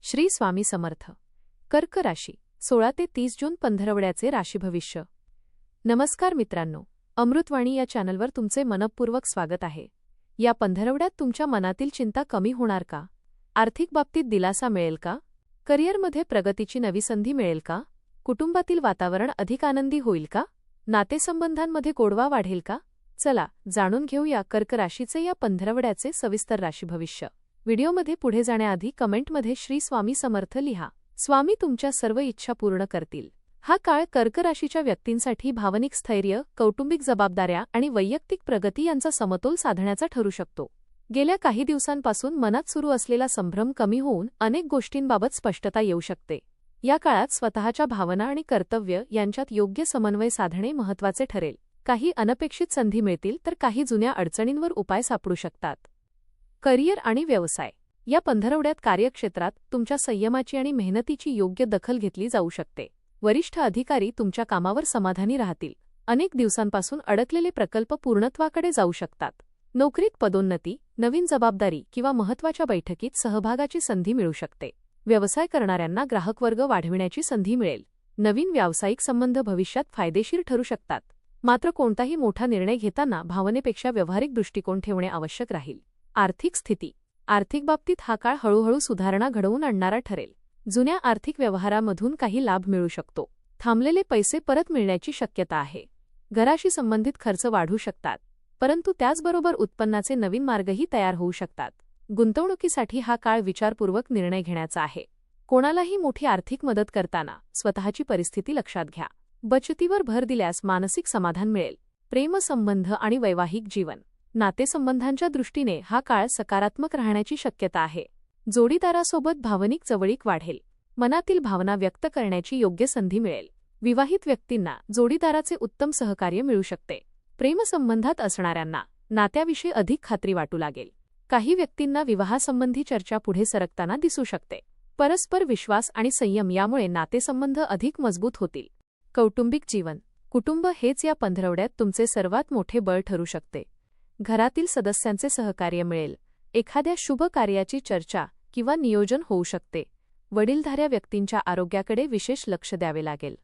श्री स्वामी समर्थ. कर्क राशी 16 ते 30 जून पंधरवड्याचे राशी भविष्य. नमस्कार मित्रांनो, अमृतवाणी या चॅनलवर तुमचे मनपूर्वक स्वागत आहे. या पंधरवड्यात तुमच्या मनातील चिंता कमी होणार का? आर्थिक बाबतीत दिलासा मिळेल का? करिअरमध्ये प्रगतीची नवी संधी मिळेल का? कुटुंबातील वातावरण अधिक आनंदी होईल का? नातेसंबंधांमध्ये गोडवा वाढेल का? चला जाणून घेऊया कर्क राशीचे या पंधरवड्याचे सविस्तर राशी भविष्य. व्हिडिओमध्ये पुढे जाण्याआधी कमेंटमध्ये श्री स्वामी समर्थ लिहा. स्वामी तुमच्या सर्व इच्छा पूर्ण करतील. हा काळ कर्क राशीच्या व्यक्तींसाठी भावनिक स्थैर्य, कौटुंबिक जबाबदाऱ्या आणि वैयक्तिक प्रगती यांचा समतोल साधण्याचा ठरू शकतो. गेल्या काही दिवसांपासून मनात सुरू असलेला संभ्रम कमी होऊन अनेक गोष्टींबाबत स्पष्टता येऊ शकते. या काळात स्वतःच्या भावना आणि कर्तव्य यांच्यात योग्य समन्वय साधणे महत्त्वाचे ठरेल. काही अनपेक्षित संधी मिळतील तर काही जुन्या अडचणींवर उपाय सापडू शकतात. करिअर आणि व्यवसाय. या पंधरवड्यात कार्यक्षेत्रात तुमच्या संयमाची आणि मेहनतीची योग्य दखल घेतली जाऊ शकते. वरिष्ठ अधिकारी तुमच्या कामावर समाधानी राहतील. अनेक दिवसांपासून अडकलेले प्रकल्प पूर्णत्वाकडे जाऊ शकतात. नोकरीत पदोन्नती, नवीन जबाबदारी किंवा महत्त्वाच्या बैठकीत सहभागाची संधी मिळू शकते. व्यवसाय करणाऱ्यांना ग्राहकवर्ग वाढविण्याची संधी मिळेल. नवीन व्यावसायिक संबंध भविष्यात फायदेशीर ठरू शकतात. मात्र कोणताही मोठा निर्णय घेताना भावनेपेक्षा व्यावहारिक दृष्टिकोन ठेवणे आवश्यक राहील. आर्थिक स्थिती. आर्थिक बाबतीत हा काळ हळूहळू सुधारणा घडवून आणणारा ठरेल. जुन्या आर्थिक व्यवहारामधून काही लाभ मिळू शकतो. थांबलेले पैसे परत मिळण्याची शक्यता आहे. घराशी संबंधित खर्च वाढू शकतात, परंतु त्याचबरोबर उत्पन्नाचे नवीन मार्गही तयार होऊ शकतात. गुंतवणुकीसाठी हा काळ विचारपूर्वक निर्णय घेण्याचा आहे. कोणालाही मोठी आर्थिक मदत करताना स्वतःची परिस्थिती लक्षात घ्या. बचतीवर भर दिल्यास मानसिक समाधान मिळेल. प्रेमसंबंध आणि वैवाहिक जीवन. नातेसंबंधांच्या दृष्टीने हा काळ सकारात्मक राहण्याची शक्यता आहे. जोडीदारासोबत भावनिक जवळीक वाढेल. मनातील भावना व्यक्त करण्याची योग्य संधी मिळेल. विवाहित व्यक्तींना जोडीदाराचे उत्तम सहकार्य मिळू शकते. प्रेमसंबंधात असणाऱ्यांना नात्याविषयी अधिक खात्री वाटू लागेल. काही व्यक्तींना विवाहासंबंधी चर्चा पुढे सरकताना दिसू शकते. परस्पर विश्वास आणि संयम यामुळे नातेसंबंध अधिक मजबूत होतील. कौटुंबिक जीवन. कुटुंब हेच या पंधरवड्यात तुमचे सर्वात मोठे बळ ठरू शकते. घरातील सदस्यांचे सहकार्य मिळेल. एखाद्या शुभ कार्याची चर्चा किंवा नियोजन होऊ शकते. वडीलधाऱ्या व्यक्तींच्या आरोग्याकडे विशेष लक्ष द्यावे लागेल.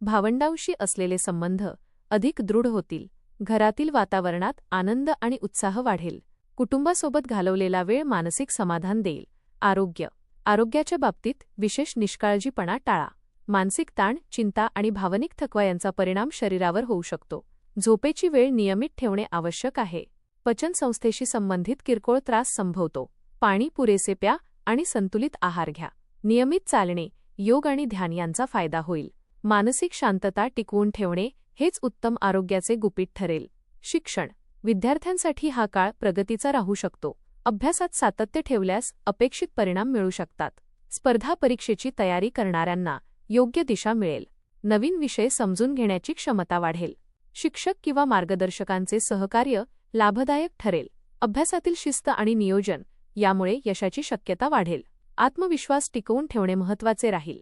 भावंडांशी असलेले संबंध अधिक दृढ होतील. घरातील वातावरणात आनंद आणि उत्साह वाढेल. कुटुंबासोबत घालवलेला वेळ मानसिक समाधान देईल. आरोग्य. आरोग्याच्या बाबतीत विशेष निष्काळजीपणा टाळा. मानसिक ताण, चिंता आणि भावनिक थकवा यांचा परिणाम शरीरावर होऊ शकतो. झोपेची वेळ नियमित ठेवणे आवश्यक आहे. पचनसंस्थेशी संबंधित किरकोळ त्रास संभवतो. पाणी पुरेसे प्या आणि संतुलित आहार घ्या. नियमित चालणे, योग आणि ध्यान यांचा फायदा होईल. मानसिक शांतता टिकवून ठेवणे हेच उत्तम आरोग्याचे गुपित ठरेल. शिक्षण. विद्यार्थ्यांसाठी हा काळ प्रगतीचा राहू शकतो. अभ्यासात सातत्य ठेवल्यास अपेक्षित परिणाम मिळू शकतात. स्पर्धा परीक्षेची तयारी करणाऱ्यांना योग्य दिशा मिळेल. नवीन विषय समजून घेण्याची क्षमता वाढेल. शिक्षक किंवा मार्गदर्शकांचे सहकार्य लाभदायक ठरेल. अभ्यासातील शिस्त आणि नियोजन यामुळे यशाची शक्यता वाढेल. आत्मविश्वास टिकवून ठेवणे महत्त्वाचे राहील.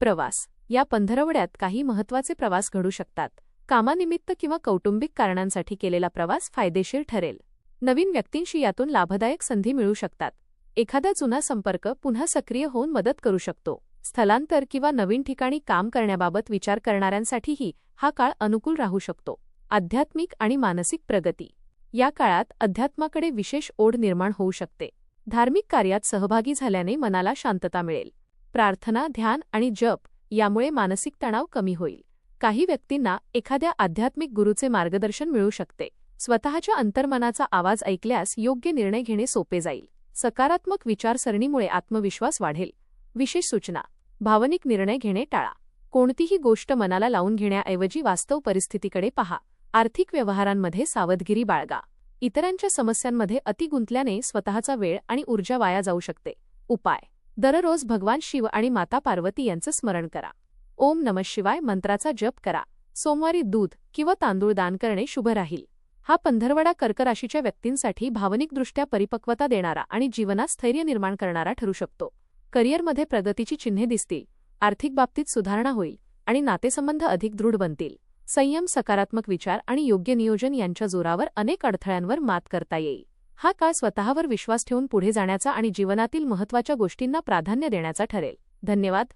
प्रवास. या पंधरवड्यात काही महत्त्वाचे प्रवास घडू शकतात. कामानिमित्त किंवा कौटुंबिक कारणांसाठी केलेला प्रवास फायदेशीर ठरेल. नवीन व्यक्तींशी यातून लाभदायक संधी मिळू शकतात. एखादा जुना संपर्क पुन्हा सक्रिय होऊन मदत करू शकतो. स्थलांतर किंवा नवीन ठिकाणी काम करण्याबाबत विचार करणाऱ्यांसाठीही हा काळ अनुकूल राहू शकतो. आध्यात्मिक आणि मानसिक प्रगती. या काळात अध्यात्माकडे विशेष ओढ निर्माण होऊ शकते. धार्मिक कार्यात सहभागी झाल्याने मनाला शांतता मिळेल. प्रार्थना, ध्यान आणि जप यामुळे मानसिक तणाव कमी होईल. काही व्यक्तींना एखाद्या आध्यात्मिक गुरूचे मार्गदर्शन मिळू शकते. स्वतःच्या अंतर्मनाचा आवाज ऐकल्यास योग्य निर्णय घेणे सोपे जाईल. सकारात्मक विचारसरणीमुळे आत्मविश्वास वाढेल. विशेष सूचना. भावनिक निर्णय घेणे टाळा. कोणतीही गोष्ट मनाला लावून घेण्याऐवजी वास्तव परिस्थितीकडे पहा. आर्थिक व्यवहारांमध्ये सावधगिरी बाळगा. इतरांच्या समस्यांमध्ये अति गुंतल्याने स्वतःचा वेळ आणि ऊर्जा वाया जाऊ शकते. उपाय. दररोज भगवान शिव आणि माता पार्वती यांचं स्मरण करा. ओम नमः शिवाय मंत्राचा जप करा. सोमवारी दूध किंवा तांदूळ दान करणे शुभ राहील. हा पंधरवडा कर्क राशीच्या व्यक्तींसाठी भावनिकदृष्ट्या परिपक्वता देणारा आणि जीवनात स्थैर्य निर्माण करणारा ठरू शकतो. करिअरमध्ये प्रगतीची चिन्हे दिसतील. आर्थिक बाबतीत सुधारणा होईल आणि नातेसंबंध अधिक दृढ बनतील. संयम, सकारात्मक विचार आणि योग्य नियोजन यांच्या जोरावर अनेक अडथळ्यांवर मात करता येईल. हा काळ स्वतःवर विश्वास ठेवून पुढे जाण्याचा आणि जीवनातील महत्त्वाच्या गोष्टींना प्राधान्य देण्याचा ठरेल. धन्यवाद.